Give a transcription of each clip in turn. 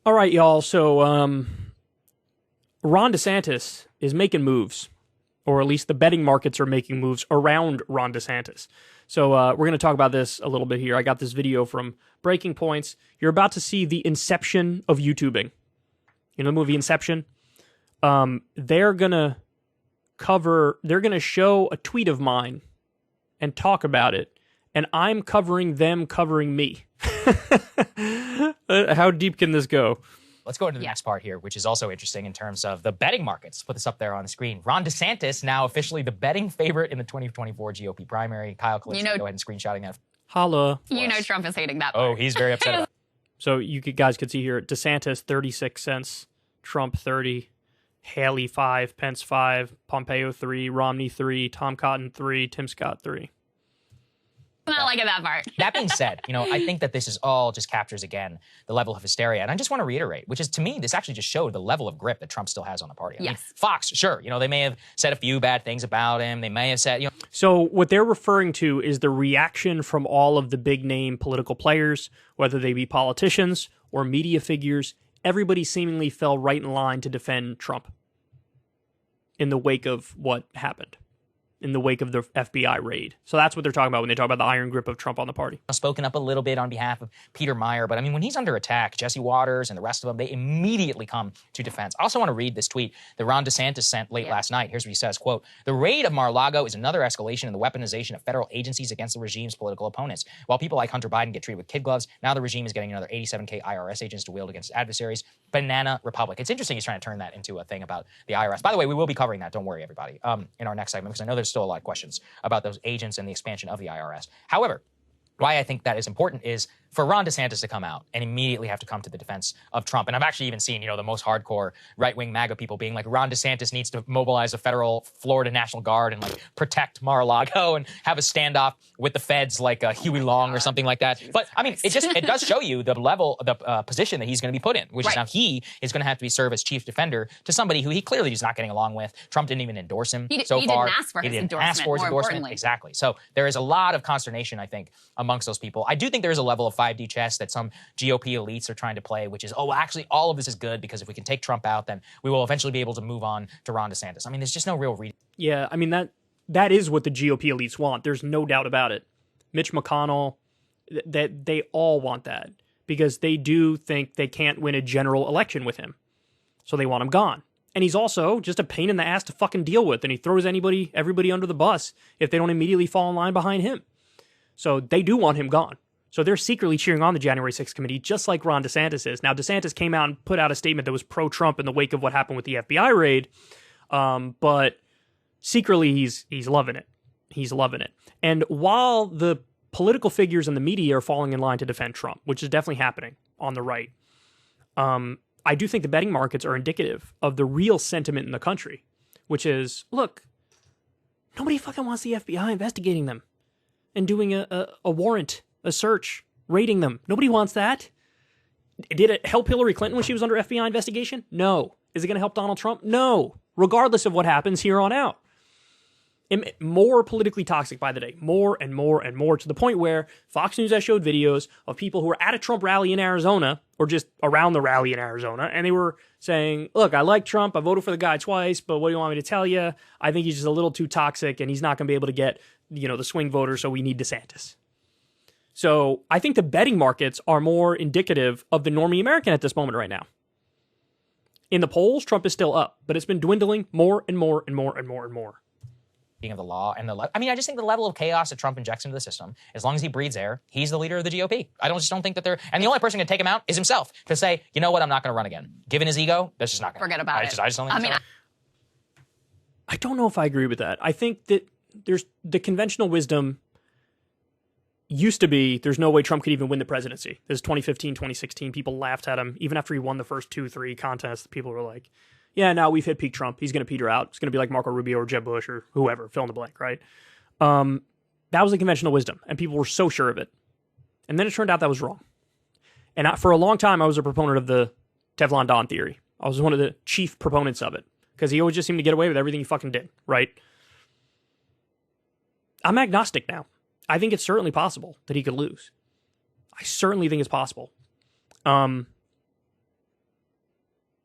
All right, y'all. So, Ron DeSantis is making moves, or at least the betting markets are making moves around Ron DeSantis. So, we're going to talk about this a little bit here. I got this video from Breaking Points. You're about to see the inception of YouTubing. You know the movie Inception? They're going to show a tweet of mine and talk about it, and I'm covering them covering me. How deep can this go? Let's go into the next part here, which is also interesting in terms of the betting markets. Put this up there on the screen. Ron DeSantis, now officially the betting favorite in the 2024 GOP primary. Kyle Kulinski, go ahead and screenshotting that. Holla. You know Trump is hating that. Oh, he's very upset about it. So guys could see here, DeSantis 36 cents, Trump 30, Haley 5, Pence 5, Pompeo 3, Romney 3, Tom Cotton 3, Tim Scott 3. I'm not liking that part. That being said, I think that this is all just captures, again, the level of hysteria. And I just want to reiterate, which is, to me, this actually just showed the level of grip that Trump still has on the party. I mean, Fox, sure, they may have said a few bad things about him. They may have said, So what they're referring to is the reaction from all of the big-name political players, whether they be politicians or media figures. Everybody seemingly fell right in line to defend Trump in the wake of what happened, in the wake of the FBI raid. So that's what they're talking about when they talk about the iron grip of Trump on the party. Spoken up a little bit on behalf of Peter Meyer, but I mean, when he's under attack, Jesse Waters and the rest of them, they immediately come to defense. I also want to read this tweet that Ron DeSantis sent late last night. Here's what he says, quote, "The raid of Mar-a-Lago is another escalation in the weaponization of federal agencies against the regime's political opponents. While people like Hunter Biden get treated with kid gloves, now the regime is getting another 87K IRS agents to wield against adversaries. Banana Republic." It's interesting he's trying to turn that into a thing about the IRS. By the way, we will be covering that, don't worry, everybody, in our next segment, because I know there's still a lot of questions about those agents and the expansion of the IRS. However, why I think that is important is for Ron DeSantis to come out and immediately have to come to the defense of Trump. And I've actually even seen, the most hardcore right-wing MAGA people being like, Ron DeSantis needs to mobilize a federal Florida National Guard and protect Mar-a-Lago and have a standoff with the feds like Huey Long or something like that. But I mean, it does show you the level, the position that he's going to be put in, which is now he is going to have to serve as chief defender to somebody who he clearly is not getting along with. Trump didn't even endorse him so far. He didn't ask for his endorsement. Exactly. So there is a lot of consternation, I think, amongst those people. I do think there is a level of 5D chess that some GOP elites are trying to play, which is, actually, all of this is good because if we can take Trump out, then we will eventually be able to move on to Ron DeSantis. I mean, there's just no real reason. Yeah, I mean, that is what the GOP elites want. There's no doubt about it. Mitch McConnell, that they all want that because they do think they can't win a general election with him. So they want him gone. And he's also just a pain in the ass to fucking deal with, and he throws everybody under the bus if they don't immediately fall in line behind him. So they do want him gone. So they're secretly cheering on the January 6th committee, just like Ron DeSantis is. Now, DeSantis came out and put out a statement that was pro-Trump in the wake of what happened with the FBI raid, but secretly he's loving it. He's loving it. And while the political figures and the media are falling in line to defend Trump, which is definitely happening on the right, I do think the betting markets are indicative of the real sentiment in the country, which is, look, nobody fucking wants the FBI investigating them and doing a warrant, a search, raiding them. Nobody wants that. Did it help Hillary Clinton when she was under FBI investigation? No. Is it going to help Donald Trump? No. Regardless of what happens here on out. More politically toxic by the day. More and more and more, to the point where Fox News has showed videos of people who were at a Trump rally in Arizona, or just around the rally in Arizona, and they were saying, look, I like Trump, I voted for the guy twice, but what do you want me to tell you? I think he's just a little too toxic, and he's not going to be able to get, the swing voters, so we need DeSantis. So I think the betting markets are more indicative of the normie American at this moment right now. In the polls, Trump is still up, but it's been dwindling more and more and more and more and more. Of the law and I just think the level of chaos that Trump injects into the system, as long as he breathes air, he's the leader of the GOP. I just don't think that and the only person who can take him out is himself, to say, you know what, I'm not going to run again. Given his ego, that's just not going to forget about it. I just don't think I don't know if I agree with that. I think that there's the conventional wisdom used to be there's no way Trump could even win the presidency. This is 2015, 2016. People laughed at him. Even after he won the first 2-3 contests, people were like, yeah, now we've hit peak Trump. He's going to peter out. It's going to be like Marco Rubio or Jeb Bush or whoever, fill in the blank, right? That was the conventional wisdom, and people were so sure of it. And then it turned out that was wrong. And for a long time, I was a proponent of the Teflon Don theory. I was one of the chief proponents of it, because he always just seemed to get away with everything he fucking did, right? I'm agnostic now. I think it's certainly possible that he could lose. I certainly think it's possible.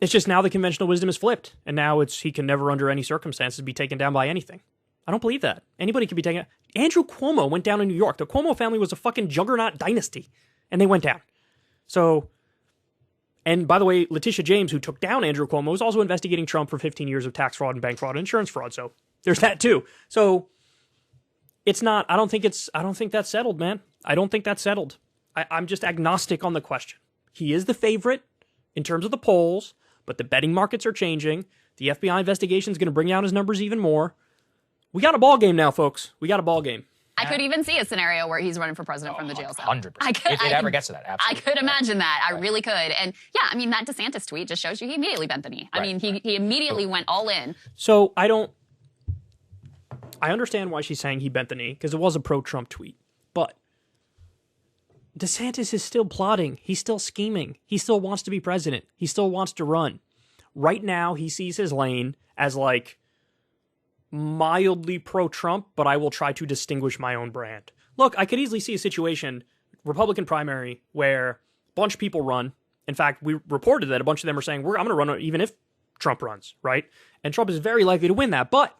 It's just now the conventional wisdom is flipped, and now he can never under any circumstances be taken down by anything. I don't believe that. Anybody can be taken. Andrew Cuomo went down in New York. The Cuomo family was a fucking juggernaut dynasty, and they went down. So, and by the way, Letitia James, who took down Andrew Cuomo, was also investigating Trump for 15 years of tax fraud and bank fraud and insurance fraud. So there's that too. So it's not. I don't think that's settled, man. I don't think that's settled. I'm just agnostic on the question. He is the favorite in terms of the polls. But the betting markets are changing. The FBI investigation is going to bring down his numbers even more. We got a ball game now, folks. We got a ball game. I could even see a scenario where he's running for president from the jail cell. 100%. If it ever gets to that, absolutely. I could imagine that. I really could. And yeah, I mean, that DeSantis tweet just shows you he immediately bent the knee. I mean, he immediately went all in. So I understand why she's saying he bent the knee, because it was a pro-Trump tweet. But DeSantis is still plotting. He's still scheming. He still wants to be president. He still wants to run. Right now, he sees his lane as like mildly pro-Trump, but I will try to distinguish my own brand. Look, I could easily see a situation, Republican primary, where a bunch of people run. In fact, we reported that a bunch of them are saying, I'm going to run even if Trump runs, right? And Trump is very likely to win that, but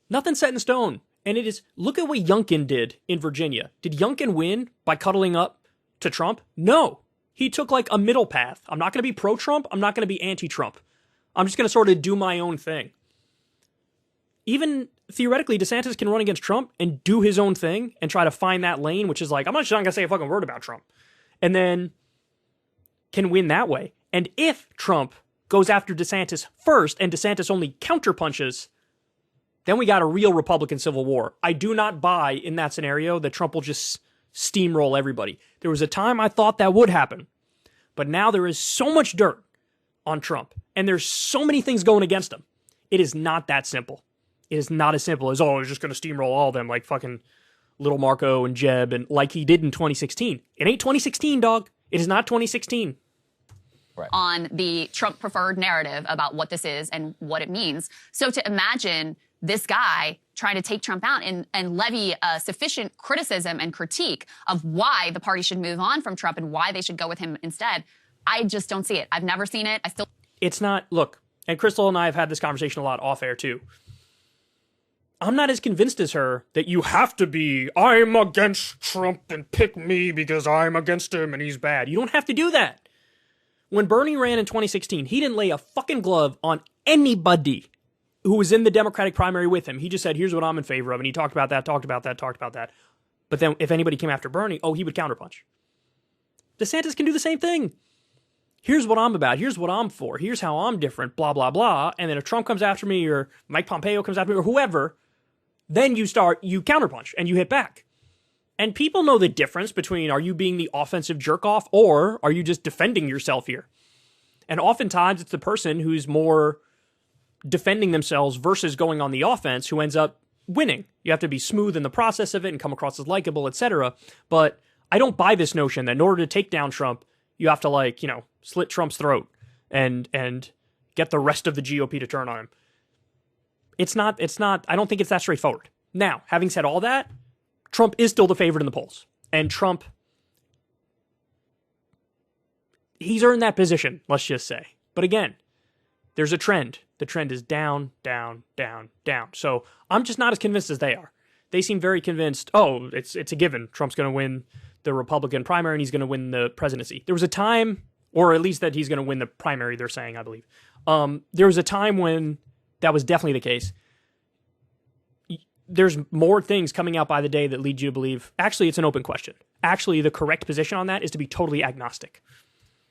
nothing's set in stone. And it is, look at what Youngkin did in Virginia. Did Youngkin win by cuddling up to Trump? No. He took like a middle path. I'm not going to be pro-Trump. I'm not going to be anti-Trump. I'm just going to sort of do my own thing. Even theoretically, DeSantis can run against Trump and do his own thing and try to find that lane, which is like, I'm not going to say a fucking word about Trump. And then can win that way. And if Trump goes after DeSantis first and DeSantis only counterpunches, then we got a real Republican civil war. I do not buy in that scenario that Trump will just steamroll everybody. There was a time I thought that would happen, but now there is so much dirt on Trump, and there's so many things going against him. It is not that simple. It is not as simple as, he's just going to steamroll all of them like fucking Little Marco and Jeb, and like he did in 2016. It ain't 2016, dog. It is not 2016. Right. On the Trump preferred narrative about what this is and what it means. So to imagine this guy trying to take Trump out and levy sufficient criticism and critique of why the party should move on from Trump and why they should go with him instead, I just don't see it. I've never seen it. It's not, look, and Crystal and I have had this conversation a lot off air too. I'm not as convinced as her that you have to be, I'm against Trump and pick me because I'm against him and he's bad. You don't have to do that. When Bernie ran in 2016, he didn't lay a fucking glove on anybody who was in the Democratic primary with him. He just said, here's what I'm in favor of. And he talked about that. But then if anybody came after Bernie, he would counterpunch. DeSantis can do the same thing. Here's what I'm about. Here's what I'm for. Here's how I'm different, blah, blah, blah. And then if Trump comes after me or Mike Pompeo comes after me or whoever, then you counterpunch and you hit back. And people know the difference between, are you being the offensive jerk-off or are you just defending yourself here? And oftentimes it's the person who's more defending themselves versus going on the offense who ends up winning. You have to be smooth in the process of it and come across as likable, etc. But I don't buy this notion that in order to take down Trump, you have to slit Trump's throat and get the rest of the GOP to turn on him. It's not, I don't think it's that straightforward. Now, having said all that, Trump is still the favorite in the polls. And Trump, he's earned that position, let's just say. But again, there's a trend. The trend is down, down, down, down. So I'm just not as convinced as they are. They seem very convinced, it's a given. Trump's going to win the Republican primary and he's going to win the presidency. There was a time, or at least that he's going to win the primary, they're saying, I believe. There was a time when that was definitely the case. There's more things coming out by the day that lead you to believe, actually, it's an open question. Actually, the correct position on that is to be totally agnostic.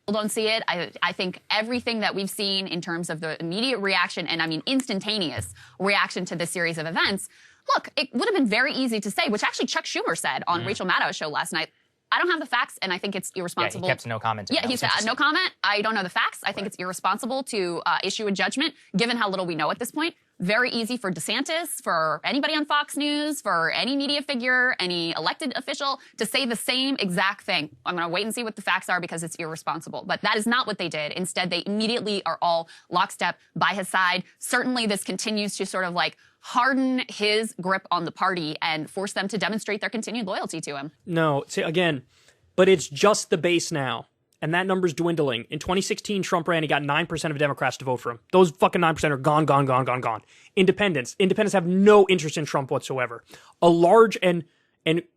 Don't see it. I think everything that we've seen in terms of the immediate reaction, and I mean instantaneous reaction to this series of events, look, it would have been very easy to say, which actually Chuck Schumer said on Rachel Maddow's show last night, I don't have the facts, and I think it's irresponsible. Yeah, he kept no comment. Yeah, he said, no comment. I don't know the facts. I think it's irresponsible to issue a judgment, given how little we know at this point. Very easy for DeSantis, for anybody on Fox News, for any media figure, any elected official to say the same exact thing. I'm going to wait and see what the facts are because it's irresponsible. But that is not what they did. Instead, they immediately are all lockstep by his side. Certainly, this continues to sort of harden his grip on the party and force them to demonstrate their continued loyalty to him. No, see, again, but it's just the base now. and that number's dwindling. In 2016, Trump ran, he got 9% of Democrats to vote for him. Those fucking 9% are gone, gone, gone, gone, gone. Independents have no interest in Trump whatsoever. A large and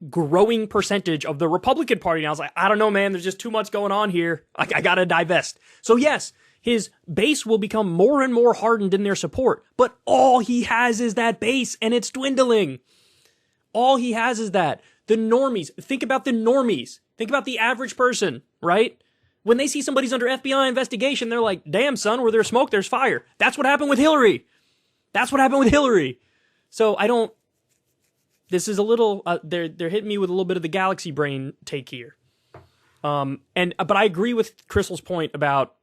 growing percentage of the Republican Party now is like, I don't know, man, there's just too much going on here. I gotta divest. So yes, his base will become more and more hardened in their support, but all he has is that base, and it's dwindling. All he has is that. The normies, think about the normies. Think about the average person, right? When they see somebody's under FBI investigation, they're like, damn, son, where there's smoke, there's fire. That's what happened with Hillary. So this is a little, they're hitting me with a little bit of the galaxy brain take here. But I agree with Crystal's point about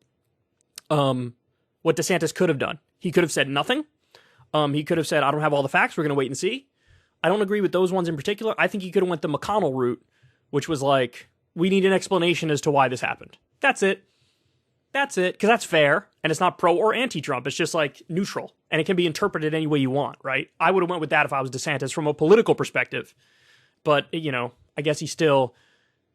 what DeSantis could have done. He could have said nothing. He could have said, I don't have all the facts, we're going to wait and see. I don't agree with those ones in particular. I think he could have went the McConnell route, which was like, we need an explanation as to why this happened. That's it. Because that's fair, and it's not pro or anti-Trump. It's just like neutral, and it can be interpreted any way you want, right? I would have went with that if I was DeSantis from a political perspective. But, I guess he's still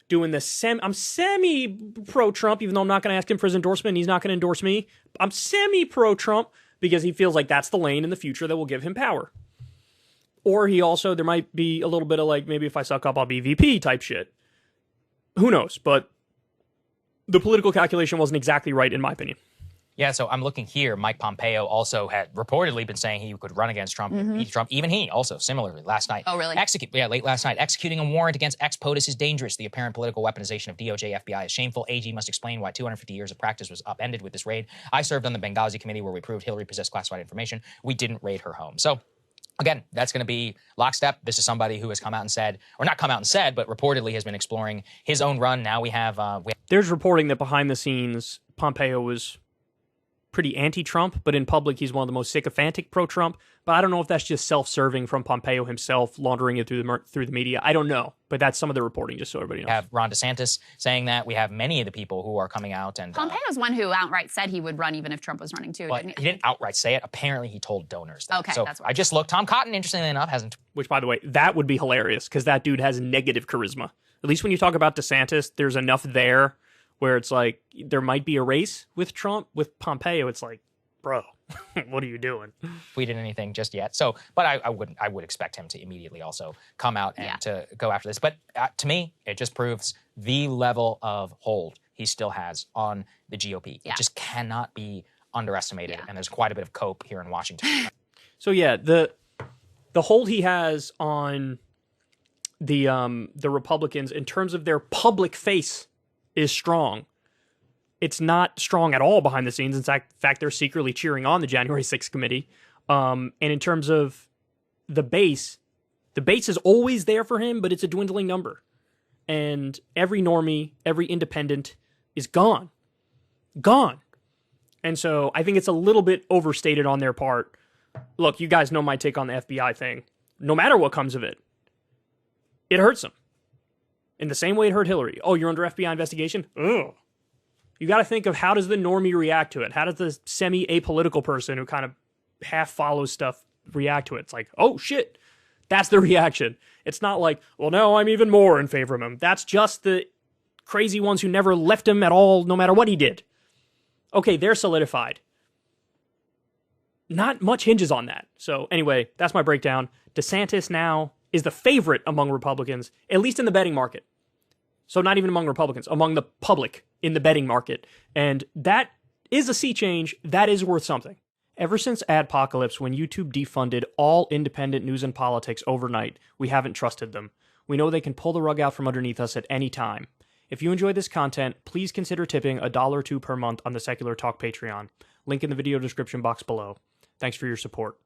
doing the I'm semi-pro-Trump, even though I'm not going to ask him for his endorsement, and he's not going to endorse me. I'm semi-pro-Trump because he feels like that's the lane in the future that will give him power. Or there might be a little bit of like, maybe if I suck up, I'll be VP type shit. Who knows? But the political calculation wasn't exactly right, in my opinion. Yeah, so I'm looking here. Mike Pompeo also had reportedly been saying he could run against Trump, beat Trump. Even he also, similarly, last night. Oh, really? Late last night. Executing a warrant against ex-POTUS is dangerous. The apparent political weaponization of DOJ, FBI is shameful. AG must explain why 250 years of practice was upended with this raid. I served on the Benghazi committee where we proved Hillary possessed classified information. We didn't raid her home. So, again, that's going to be lockstep. This is somebody who has come out and said, or not come out and said, but reportedly has been exploring his own run. Now we have... There's reporting that behind the scenes, Pompeo was pretty anti-Trump, but in public, he's one of the most sycophantic pro-Trump. But I don't know if that's just self-serving from Pompeo himself, laundering it through the media. I don't know, but that's some of the reporting, just so everybody knows. We have Ron DeSantis saying that. We have many of the people who are coming out. And Pompeo's one who outright said he would run even if Trump was running too, well, didn't he didn't outright say it. Apparently, he told donors that. Okay, so that's what I just looked. Tom Cotton, interestingly enough, hasn't... Which, by the way, that would be hilarious, because that dude has negative charisma. At least when you talk about DeSantis, there's enough there where it's like, there might be a race with Trump. With Pompeo, it's like, bro, what are you doing? Tweeted anything just yet. So, but I would expect him to immediately also come out and to go after this. But to me, it just proves the level of hold he still has on the GOP. It just cannot be underestimated. And there's quite a bit of cope here in Washington. So yeah, the hold he has on the Republicans in terms of their public face is strong. It's not strong at all behind the scenes. In fact, they're secretly cheering on the January 6th committee. And in terms of the base is always there for him, but it's a dwindling number. And every normie, every independent is gone. Gone. And so I think it's a little bit overstated on their part. Look, you guys know my take on the FBI thing. No matter what comes of it, it hurts them. In the same way it hurt Hillary. Oh, you're under FBI investigation? Ugh. You got to think of how does the normie react to it? How does the semi-apolitical person who kind of half follows stuff react to it? It's like, oh, shit. That's the reaction. It's not like, well, no, I'm even more in favor of him. That's just the crazy ones who never left him at all, no matter what he did. Okay, they're solidified. Not much hinges on that. So anyway, that's my breakdown. DeSantis now is the favorite among Republicans, at least in the betting market. So not even among Republicans, among the public in the betting market. And that is a sea change. That is worth something. Ever since Adpocalypse, when YouTube defunded all independent news and politics overnight, we haven't trusted them. We know they can pull the rug out from underneath us at any time. If you enjoy this content, please consider tipping $1 or $2 per month on the Secular Talk Patreon. Link in the video description box below. Thanks for your support.